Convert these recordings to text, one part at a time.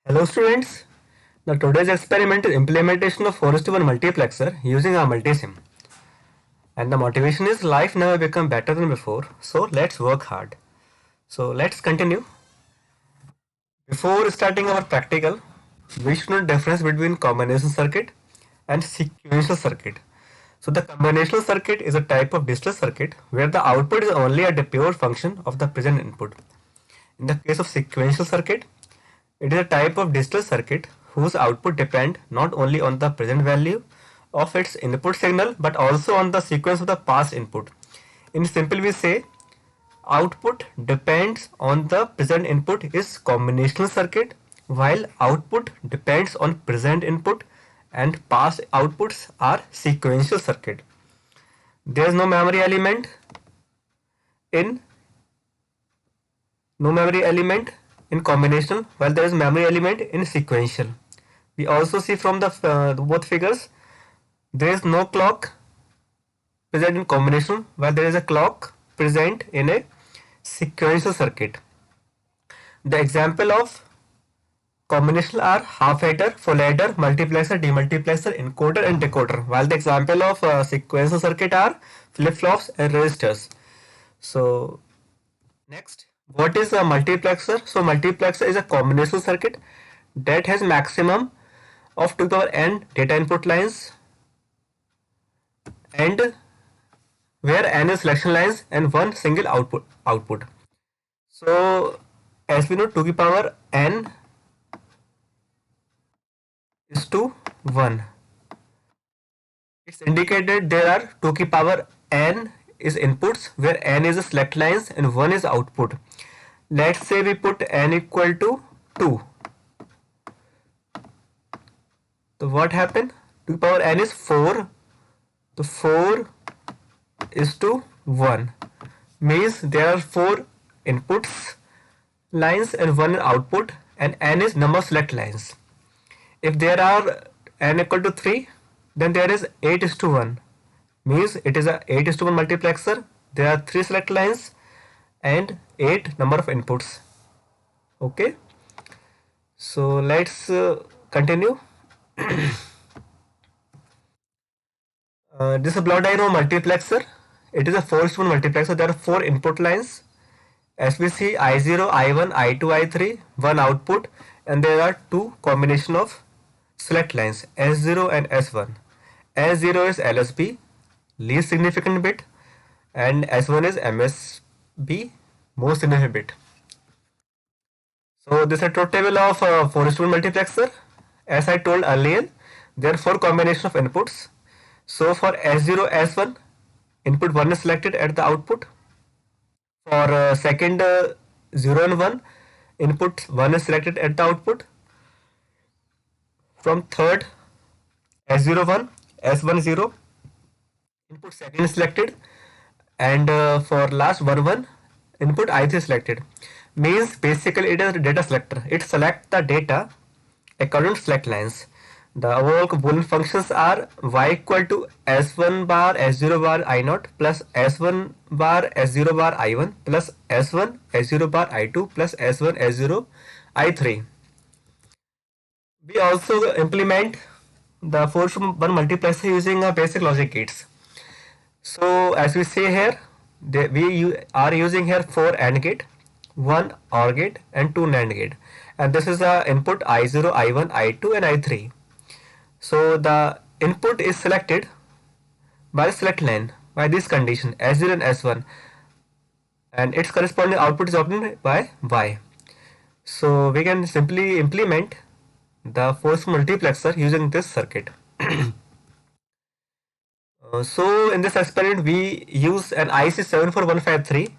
Hello students, the today's experiment is implementation of 4:1 multiplexer using a multisim. And the motivation is life never become better than before, so let's work hard. So let's continue. Before starting our practical, we should know the difference between combination circuit and sequential circuit. So the combinational circuit is a type of digital circuit where the output is only a pure function of the present input. In the case of sequential circuit, it is a type of digital circuit whose output depend not only on the present value of its input signal but also on the sequence of the past input. In simple we say output depends on the present input is combinational circuit while output depends on present input and past outputs are sequential circuit. There is no memory element in combinational while there is memory element in sequential. We also see from the both figures there is no clock present in combination while there is a clock present in a sequential circuit. The example of combinational are half adder, full adder, multiplexer, demultiplexer, encoder and decoder, while the example of sequential circuit are flip-flops and resistors. So next, what is a multiplexer? So multiplexer is a combinational circuit that has maximum of 2 power n data input lines and where n is selection lines and one single output. So as we know 2 to the power n is to 1. It's indicated there are 2 to the power n is inputs where n is the select lines and 1 is output. Let's say we put n equal to 2. So what happened? 2 to the power n is 4. So 4 is to 1 means there are 4 inputs lines and 1 output and n is number of select lines. If there are n equal to 3 then there is 8 is to 1 means it is a 8 is to 1 multiplexer. There are 3 select lines and 8 number of inputs. Okay, so let's continue. This is a block diagram multiplexer. It is a 4:1 multiplexer. There are 4 input lines. As we see I0, I1, I2, I3, one output, and there are 2 combination of select lines S0 and S1. S0 is LSB, least significant bit, and S1 is MSB, most significant bit. So this is a truth table of 4:1 multiplexer. As I told earlier, there are 4 combination of inputs. So for S0, S1, input 1 is selected at the output. For second 0 and 1, input 1 is selected at the output. From third S01, S10, input second is selected, and for last 1, input I3 is selected. Means basically it is a data selector. It selects the data according to select lines. The overall Boolean functions are y equal to s1 bar s0 bar i0 plus s1 bar s0 bar i1 plus s1 s0 bar i2 plus s1 s0 i3. We also implement the 4:1 multiplexer using a basic logic gates. So as we say here, we are using here 4 AND gate, 1 OR gate and 2 NAND gate, and this is the input I0, I1, I2 and I3. So the input is selected by the select line by this condition S0 and S1, and its corresponding output is obtained by Y. So we can simply implement the force multiplexer using this circuit. So in this experiment we use an IC 74153.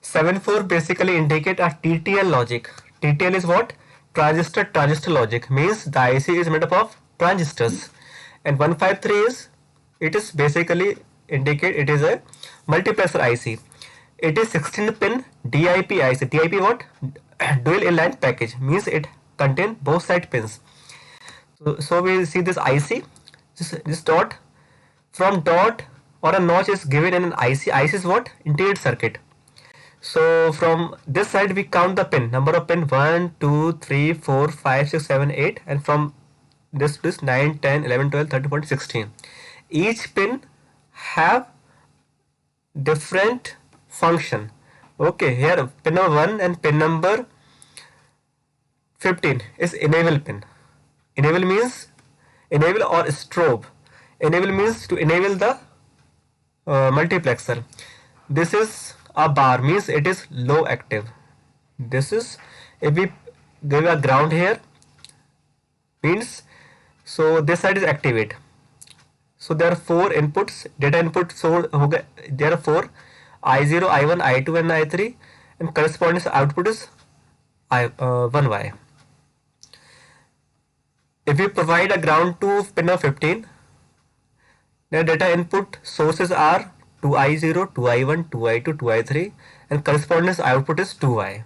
74 basically indicate a TTL logic. TTL is what? Transistor logic, means the IC is made up of transistors, and 153 is, it is basically indicate it is a multiplexer IC. It is 16 pin DIP IC. DIP what? Dual inline package, means it contain both side pins. So we see this IC, this dot, from dot or a notch is given in an IC. IC is what? Integrated circuit. So from this side we count the pin, number of pin 1, 2, 3, 4, 5, 6, 7, 8, and from this 9, 10, 11, 12, 13, 14, 16. Each pin have different function. Okay, here pin number 1 and pin number 15 is enable pin. Enable means enable or strobe. Enable means to enable the multiplexer. This is a bar, means it is low active. This is, if we give a ground here, means so this side is activate. So there are four inputs, data input. So there are four, I0, I1, I2 and I3, and corresponding output is 1Y. If we provide a ground to pin of 15, the data input sources are 2I0, 2I1, 2I2, 2I3, and corresponding output is 2Y.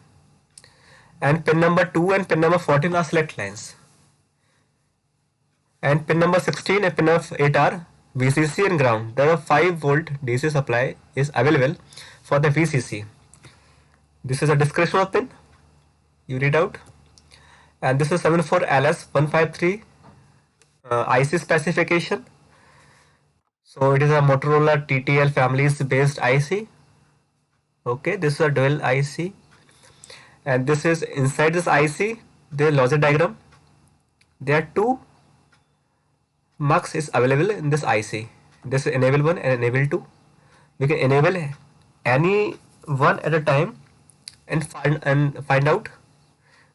And pin number 2 and pin number 14 are select lines. And pin number 16 and pin number 8 are VCC and ground. There are 5-volt DC supply is available for the VCC. This is a description of pin. You read out. And this is 74LS153 IC specification. So it is a Motorola TTL families based IC. Okay, this is a dual IC. And this is inside this IC, the logic diagram. There are two mux is available in this IC. This is enable 1 and enable 2. We can enable any one at a time and find out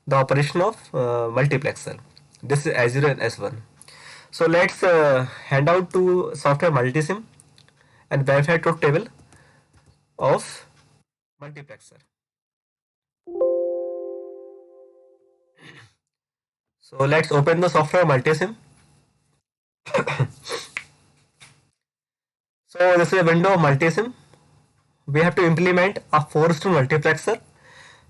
the operation of multiplexer. This is S0 and S1. So let's hand out to software multisim and verify truth table of multiplexer. So let's open the software multisim. So this is a window of multisim. We have to implement a 4-stage multiplexer.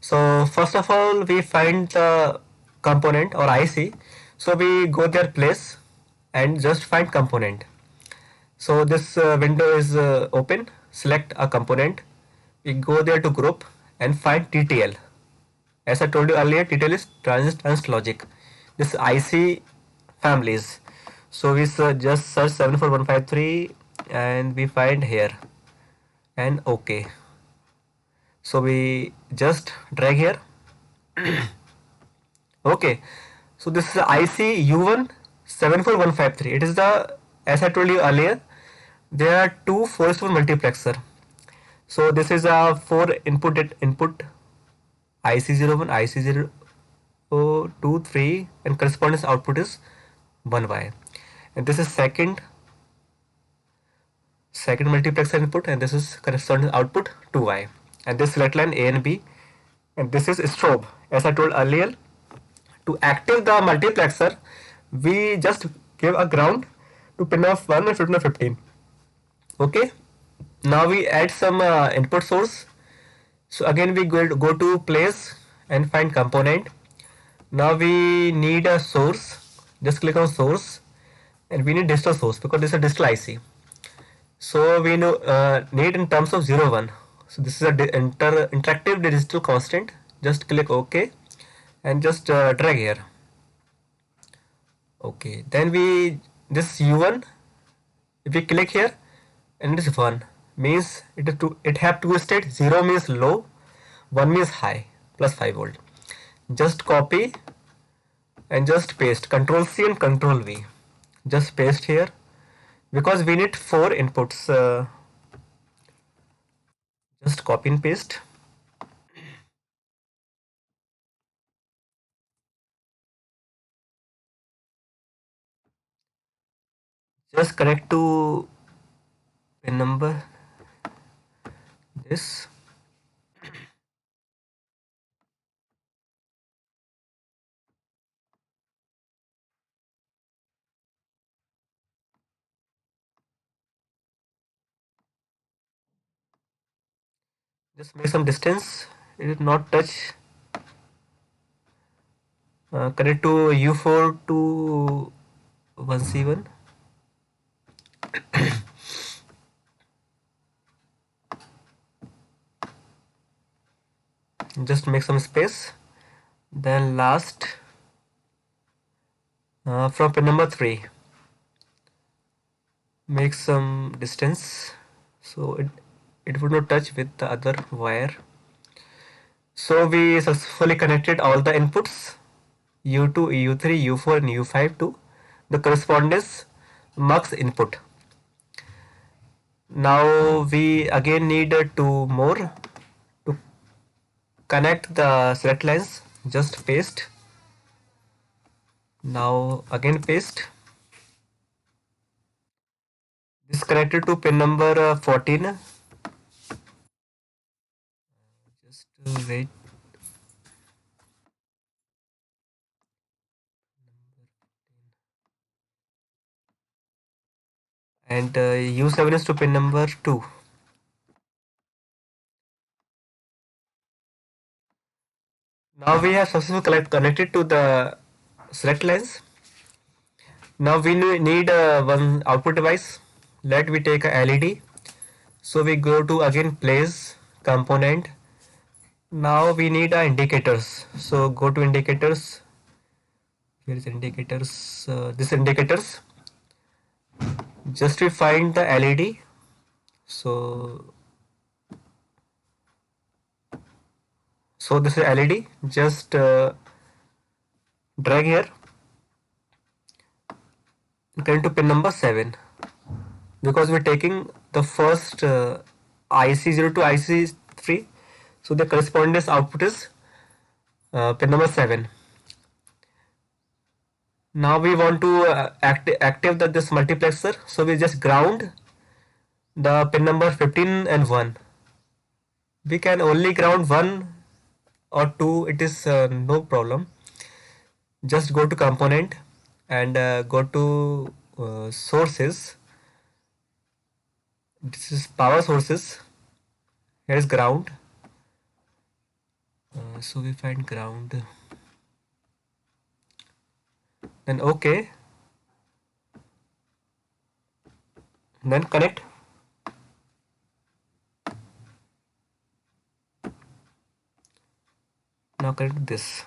So first of all, we find the component or IC. So we go their place and just find component. So this window is open. Select a component. We go there to group and find TTL. As I told you earlier, TTL is transient logic. This IC families. So we just search 74153 and we find here and OK. So we just drag here. Okay. So this is IC U1 74153. It is the, as I told you earlier, there are two 4:1 multiplexer. So this is a 4 input IC01, IC02, 3, and corresponding output is 1Y. And this is second multiplexer input, and this is corresponding output 2Y. And this select line A and B, and this is strobe. As I told earlier, to active the multiplexer, we just give a ground to pin of 1 and pin of 15. Okay. Now we add some input source. So again we go to place and find component. Now we need a source. Just click on source, and we need digital source because this is a digital IC. So we need in terms of 0, 1. So this is a interactive digital constant. Just click OK and just drag here. Okay, then this U1, if we click here and it is 1, means it have two state. 0 means low, 1 means high, plus 5 volt. Just copy and just paste, Control C and Control V. Just paste here because we need 4 inputs. Just copy and paste. Just connect to pin number this. Just make some distance. It will not touch. Connect to U4 to 1C1. just make some space. Then last, from pin number 3, make some distance so it would not touch with the other wire. So we successfully connected all the inputs U2, U3, U4 and U5 to the corresponding mux input. Now we again need two more to connect the select lines. Just paste. Now again paste. This connected to pin number 14. Just wait. And U7 is to pin number 2. Now we have successfully connected to the select lines. Now we need one output device. Let we take a LED. So we go to again place component. Now we need indicators. So go to indicators. Here is indicators. This indicators. Just we find the LED. So this is LED. Just drag here. Going to pin number 7, because we're taking the first IC0 to IC3, so the corresponding output is pin number 7. Now we want to active this multiplexer, so we just ground the pin number 15 and 1. We can only ground 1 or 2, it is no problem. Just go to component and go to sources. This is power sources. Here is ground. So we find ground. Then OK. Then connect. Now connect this.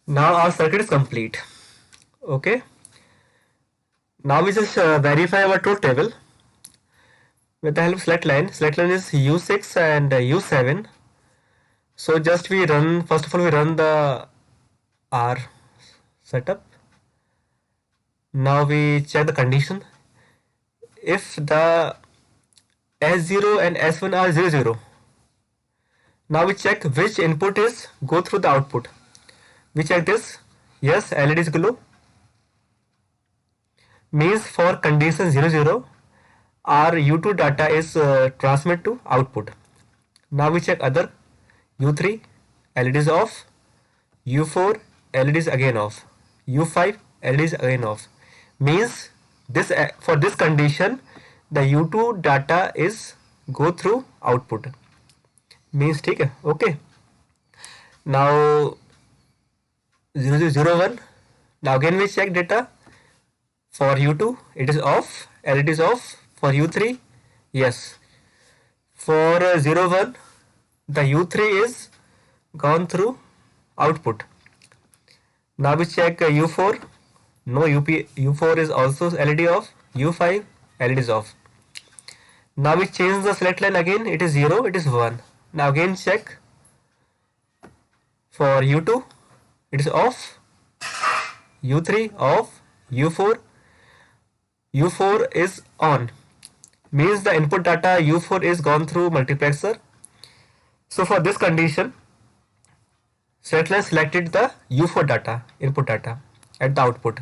Now our circuit is complete. Okay. Now we just verify our truth table with the help of select line. Select line is U6 and U7. So just we run, first of all we run the R setup. Now we check the condition. If the S0 and S1 are 0, 0. Now we check which input is go through the output. We check this. Yes, LED is glow. Means for condition 0, 0, our U2 data is transmit to output. Now we check other. U3 LED is off. U4 LED is again off. U5 LED is again off. Means this for this condition the U2 data is go through output. Means ठीक है. Okay. Now 0, 0, 1. Now again we check data. For U2 it is off. LED is off. For U3 yes. For 0, 1 the U3 is gone through output. Now we check U4. No, U4 is also LED off. U5 LED is off. Now we change the select line again. It is 0, it is 1. Now again check. For U2 it is off. U3 off. U4 is on. Means the input data U4 is gone through multiplexer. So for this condition, select line selected the U4 data, input data at the output.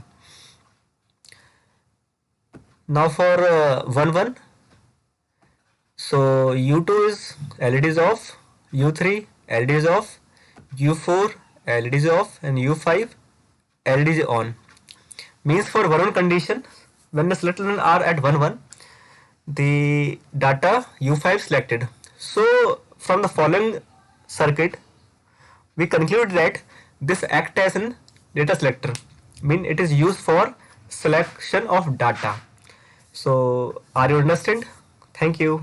Now for 1, 1. So U2 is LED is off, U3 LED is off, U4 LED is off, and U5 LED is on. Means for 1, 1 condition, when the select line are at 1, 1, the data U5 selected. So from the following circuit, we conclude that this acts as an data selector. Mean it is used for selection of data. So are you understand? Thank you.